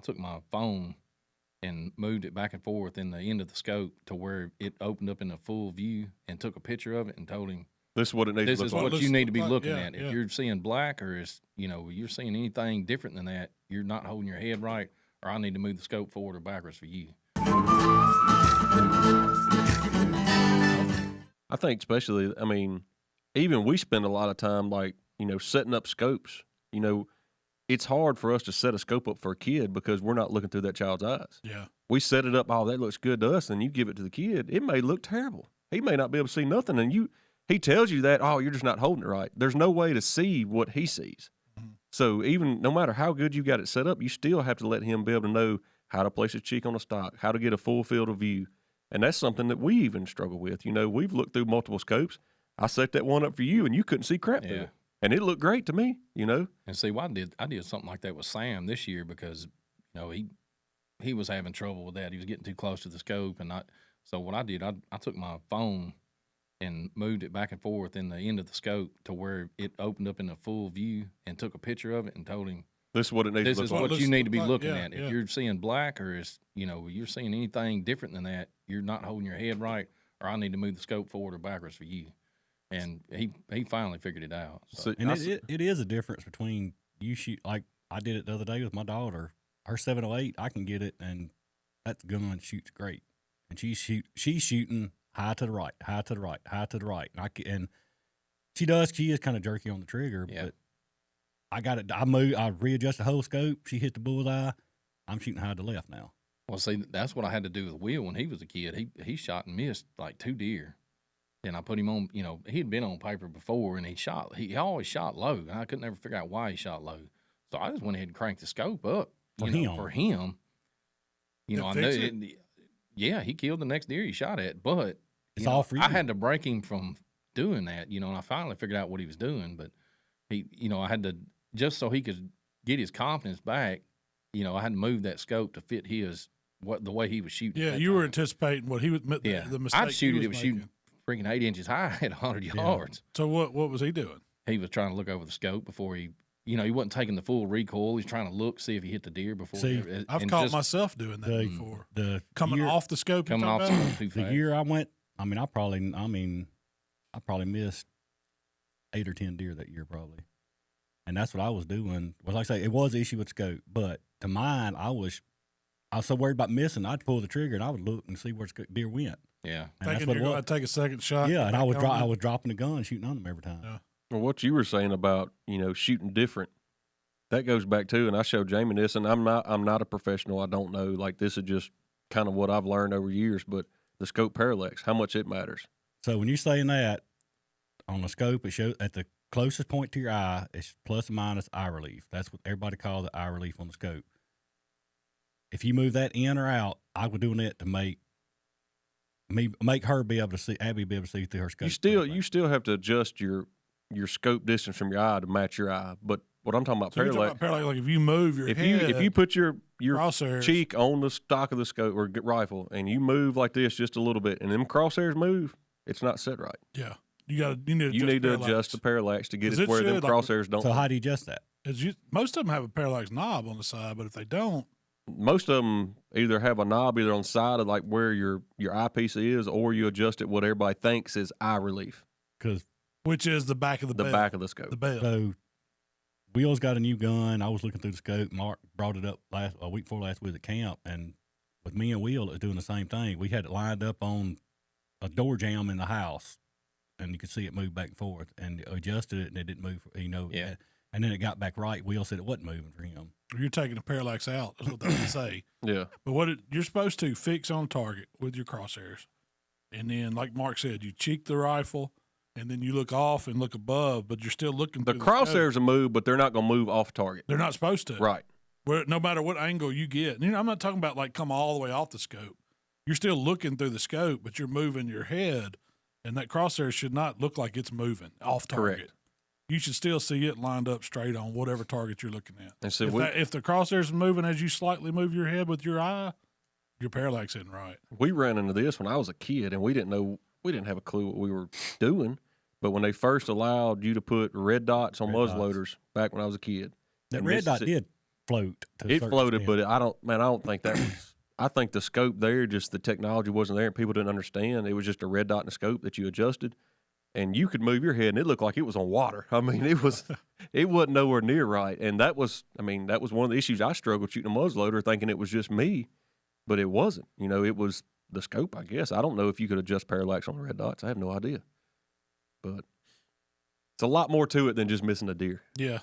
took my phone and moved it back and forth in the end of the scope to where it opened up in a full view and took a picture of it and told him, this is what it needs this to is look like. what you need to be looking yeah, at. If you're seeing black or you're seeing anything different than that, you're not holding your head right, or I need to move the scope forward or backwards for you. I think especially, I mean, even we spend a lot of time setting up scopes. It's hard for us to set a scope up for a kid because we're not looking through that child's eyes. Yeah. We set it up, oh, that looks good to us, and you give it to the kid, it may look terrible. He may not be able to see nothing, and he tells you that, oh, you're just not holding it right. There's no way to see what he sees. Mm-hmm. So even no matter how good you got it set up, you still have to let him be able to know how to place his cheek on a stock, how to get a full field of view. And that's something that we even struggle with. We've looked through multiple scopes. I set that one up for you, and you couldn't see crap through it. And it looked great to me, And see, I did something like that with Sam this year because, he was having trouble with that. He was getting too close to the scope. So what I did, I took my phone and moved it back and forth in the end of the scope to where it opened up in a full view and took a picture of it and told him, this is what it needs this to is look like. what you need to be looking yeah, at. yeah. If you're seeing black or you're seeing anything different than that, you're not holding your head right, or I need to move the scope forward or backwards for you. And he finally figured it out. So. And it is a difference between you shoot, like I did it the other day with my daughter. Her 708, I can get it, and that gun shoots great. And she's shooting high to the right, high to the right, high to the right. And she is kind of jerky on the trigger, but I got it. I readjust the whole scope. She hit the bullseye. I'm shooting high to left now. Well, see, that's what I had to do with Will when he was a kid. He shot and missed like 2 deer. And I put him on, he had been on paper before, and he always shot low. And I couldn't ever figure out why he shot low. So I just went ahead and cranked the scope up for him. I knew he killed the next deer he shot at, but it's all for you. I had to break him from doing that, and I finally figured out what he was doing. But I had to, just so he could get his confidence back, I had to move that scope to fit the way he was shooting. Yeah, you were anticipating what he was. The mistake I'd shoot he it. was It was making. shooting freaking 8 inches high at 100 yards. So what was he doing? He was trying to look over the scope before he wasn't taking the full recoil. He's trying to look, see if he hit the deer before. I've caught myself doing that before. Coming off the scope. Coming off the scope too fast. The year I went, I probably missed 8 or 10 deer that year probably. And that's what I was doing. Well, like I say, it was an issue with scope, but to mine, I was so worried about missing, I'd pull the trigger and I would look and see where the deer went. Yeah, and that's what it was. I'd take a second shot. Yeah, and I was dropping the gun, shooting on them every time. Yeah. Well, what you were saying about shooting different, that goes back to, and I showed Jamie this, and I'm not a professional. I don't know. Like, this is just kind of what I've learned over years. But the scope parallax, how much it matters. So when you're saying that on the scope, it shows at the closest point to your eye, it's plus or minus eye relief. That's what everybody calls the eye relief on the scope. If you move that in or out, I was doing it to make her be able to see, Abby be able to see through her scope. You still have to adjust your scope distance from your eye to match your eye. But what I'm talking about, parallax, like if you move your head, if you put your crosshairs, cheek on the stock of the scope or rifle, and you move like this just a little bit, and them crosshairs move, it's not set right. Yeah, you need to adjust the parallax to get it where them crosshairs don't. So how do you adjust that? Most of them have a parallax knob on the side, but if they don't, most of them either have a knob either on the side of like where your eyepiece is, or you adjust it what everybody thinks is eye relief. Which is the back of the belt. Back of the scope. The belt. So Will's got a new gun. I was looking through the scope. Mark brought it up a week before last week at camp, and with me and Will, it was doing the same thing. We had it lined up on a door jamb in the house, and you could see it move back and forth, and adjusted it, and it didn't move. Yeah. And then it got back right. Will said it wasn't moving for him. You're taking the parallax out. That's what they say. Yeah. But you're supposed to fix on target with your crosshairs, and then, like Mark said, you cheek the rifle. And then you look off and look above, but you're still looking The through crosshairs will move, but they're not going to move off target. They're not supposed to. Right. No matter what angle you get. And I'm not talking about like come all the way off the scope. You're still looking through the scope, but you're moving your head, and that crosshair should not look like it's moving off target. Correct. You should still see it lined up straight on whatever target you're looking at. And so if the crosshair's moving as you slightly move your head with your eye, your parallax isn't right. We ran into this when I was a kid, and we didn't have a clue what we were doing. But when they first allowed you to put red dots on muzzleloaders back when I was a kid, that red dot did float. To a It certain floated, extent. but I don't think that was. I think the scope there, just the technology wasn't there, and people didn't understand. It was just a red dot in the scope that you adjusted, and you could move your head, and it looked like it was on water. I mean, it wasn't nowhere near right, and that was one of the issues I struggled shooting a muzzleloader, thinking it was just me, but it wasn't. It was the scope, I guess. I don't know if you could adjust parallax on the red dots. I have no idea, but it's a lot more to it than just missing a deer. Yeah,